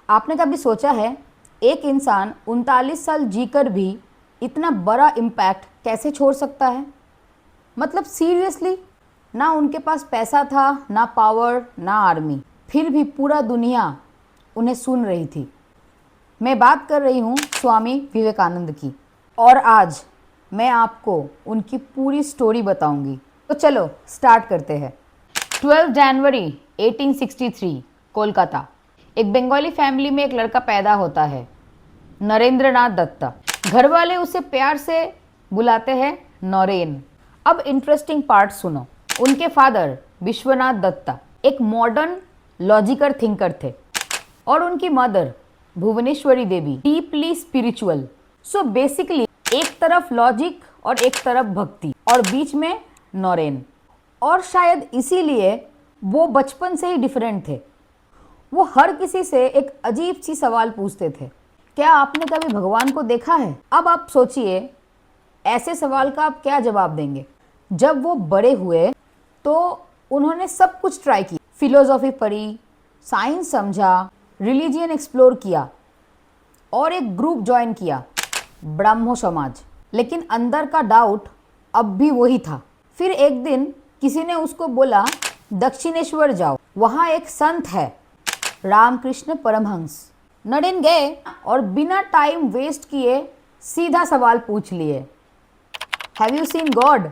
आपने कभी सोचा है एक इंसान 39 साल जीकर भी इतना बड़ा इम्पैक्ट कैसे छोड़ सकता है? मतलब सीरियसली, ना उनके पास पैसा था, ना पावर, ना आर्मी, फिर भी पूरा दुनिया उन्हें सुन रही थी। मैं बात कर रही हूँ स्वामी विवेकानंद की, और आज मैं आपको उनकी पूरी स्टोरी बताऊंगी। तो चलो स्टार्ट करते हैं। 12 जनवरी 1863, कोलकाता। एक बंगाली फैमिली में एक लड़का पैदा होता है, नरेंद्र नाथ दत्ता। घर वाले उसे प्यार से बुलाते हैं नौरेन। अब इंटरेस्टिंग पार्ट सुनो। उनके फादर विश्वनाथ दत्ता एक मॉडर्न लॉजिकल थिंकर थे, और उनकी मदर भुवनेश्वरी देवी डीपली स्पिरिचुअल। सो बेसिकली एक तरफ लॉजिक और एक तरफ भक्ति, और बीच में नौरेन। और शायद इसीलिए वो बचपन से ही डिफरेंट थे। वो हर किसी से एक अजीब सी सवाल पूछते थे, क्या आपने कभी भगवान को देखा है? अब आप सोचिए, ऐसे सवाल का आप क्या जवाब देंगे? जब वो बड़े हुए तो उन्होंने सब कुछ ट्राई किया। फिलोसॉफी पढ़ी, साइंस समझा, रिलीजियन एक्सप्लोर किया, और एक ग्रुप ज्वाइन किया, ब्रह्मो समाज। लेकिन अंदर का डाउट अब भी वही था। फिर एक दिन किसी ने उसको बोला, दक्षिणेश्वर जाओ, वहाँ एक संत है, रामकृष्ण परमहंस। नरेन गए और बिना टाइम वेस्ट किए सीधा सवाल पूछ लिए, हैव यू सीन गॉड?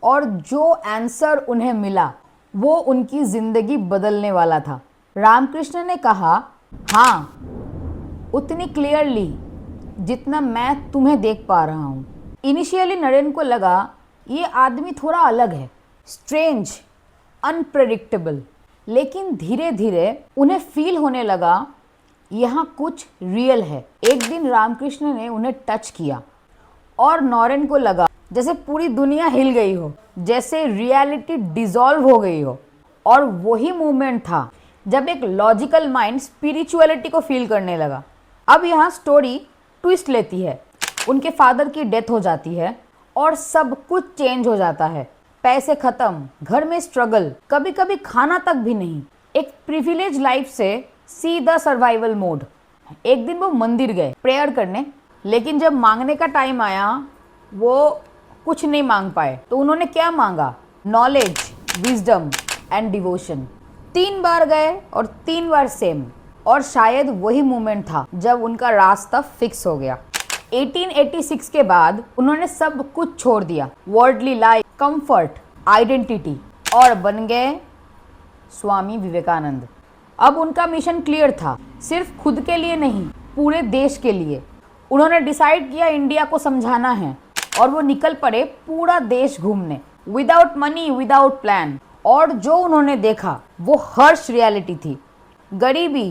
और जो आंसर उन्हें मिला वो उनकी जिंदगी बदलने वाला था। रामकृष्ण ने कहा, हाँ, उतनी क्लियरली जितना मैं तुम्हें देख पा रहा हूँ। इनिशियली नरेन को लगा ये आदमी थोड़ा अलग है, स्ट्रेंज, अनप्रेडिक्टेबल। लेकिन धीरे धीरे उन्हें फील होने लगा यहाँ कुछ रियल है। एक दिन रामकृष्ण ने उन्हें टच किया और नौरेन को लगा जैसे पूरी दुनिया हिल गई हो, जैसे रियलिटी डिसॉल्व हो गई हो। और वही मोमेंट था जब एक लॉजिकल माइंड स्पिरिचुअलिटी को फील करने लगा। अब यहाँ स्टोरी ट्विस्ट लेती है। उनके फादर की डेथ हो जाती है और सब कुछ चेंज हो जाता है। पैसे खत्म, घर में स्ट्रगल, कभी कभी खाना तक भी नहीं। एक प्रिविलेज लाइफ से सीधा सर्वाइवल मोड। एक दिन वो मंदिर गए प्रेयर करने, लेकिन जब मांगने का टाइम आया वो कुछ नहीं मांग पाए। तो उन्होंने क्या मांगा? Knowledge, wisdom and devotion. 3 बार गए और 3 बार सेम। और शायद वही मोमेंट था जब उनका रास्ता फिक्स हो गया। 1886 के बाद उन्होंने सब कुछ छोड़ दिया, वर्ल्डली लाइफ, कंफर्ट, आइडेंटिटी, और बन गए स्वामी विवेकानंद। अब उनका मिशन क्लियर था, सिर्फ खुद के लिए नहीं, पूरे देश के लिए। उन्होंने डिसाइड किया इंडिया को समझाना है, और वो निकल पड़े पूरा देश घूमने, विदाउट मनी, विदाउट प्लान। और जो उन्होंने देखा वो हर्ष रियलिटी थी। गरीबी,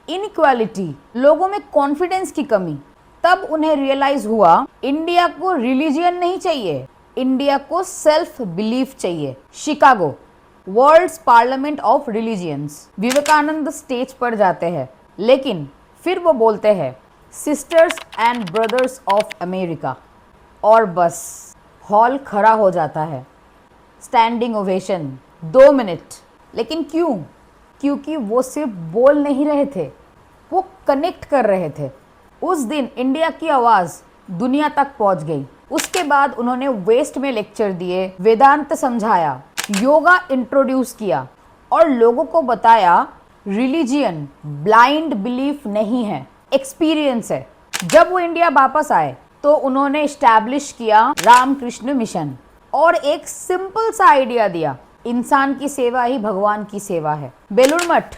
इनइक्वालिटी, लोगों में कॉन्फिडेंस की कमी। तब उन्हें रियलाइज हुआ इंडिया को रिलीजियन नहीं चाहिए, इंडिया को सेल्फ बिलीफ चाहिए। Chicago, world's parliament of religions. Vivekananda stage पर जाते हैं, लेकिन फिर वो बोलते हैं, sisters and brothers of America. और बस हॉल खड़ा हो जाता है। Standing ovation, 2 minute. लेकिन क्यों? क्योंकि वो सिर्फ बोल नहीं रहे थे, वो कनेक्ट कर रहे थे। उस दिन इंडिया की आवाज़ दुनिया तक पहुंच गई। उसके बाद उन्होंने वेस्ट में लेक्चर दिए, वेदांत समझाया, योगा इंट्रोड्यूस किया, और लोगों को बताया रिलीजियन ब्लाइंड बिलीफ नहीं है, एक्सपीरियंस है। जब वो इंडिया वापस आए तो उन्होंने इस्टेब्लिश किया रामकृष्ण मिशन, और एक सिंपल सा आइडिया दिया, इंसान की सेवा ही भगवान की सेवा है। बेलूर मठ,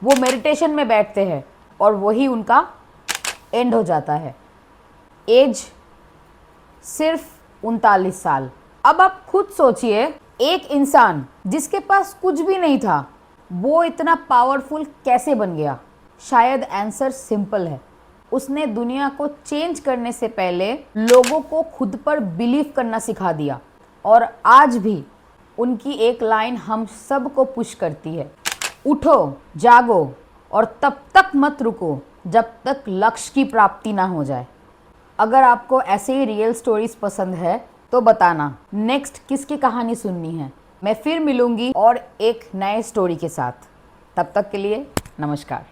वो मेडिटेशन में बैठते हैं, और वही उनका एंड हो जाता है। एज सिर्फ 39 साल। अब आप खुद सोचिए, एक इंसान जिसके पास कुछ भी नहीं था, वो इतना पावरफुल कैसे बन गया? शायद आंसर सिंपल है, उसने दुनिया को चेंज करने से पहले लोगों को खुद पर बिलीव करना सिखा दिया। और आज भी उनकी एक लाइन हम सब को पुश करती है, उठो, जागो, और तब तक मत रुको जब तक लक्ष्य की प्राप्ति ना हो जाए। अगर आपको ऐसे ही रियल स्टोरीज पसंद है तो बताना नेक्स्ट किसकी कहानी सुननी है। मैं फिर मिलूंगी और एक नए स्टोरी के साथ। तब तक के लिए नमस्कार।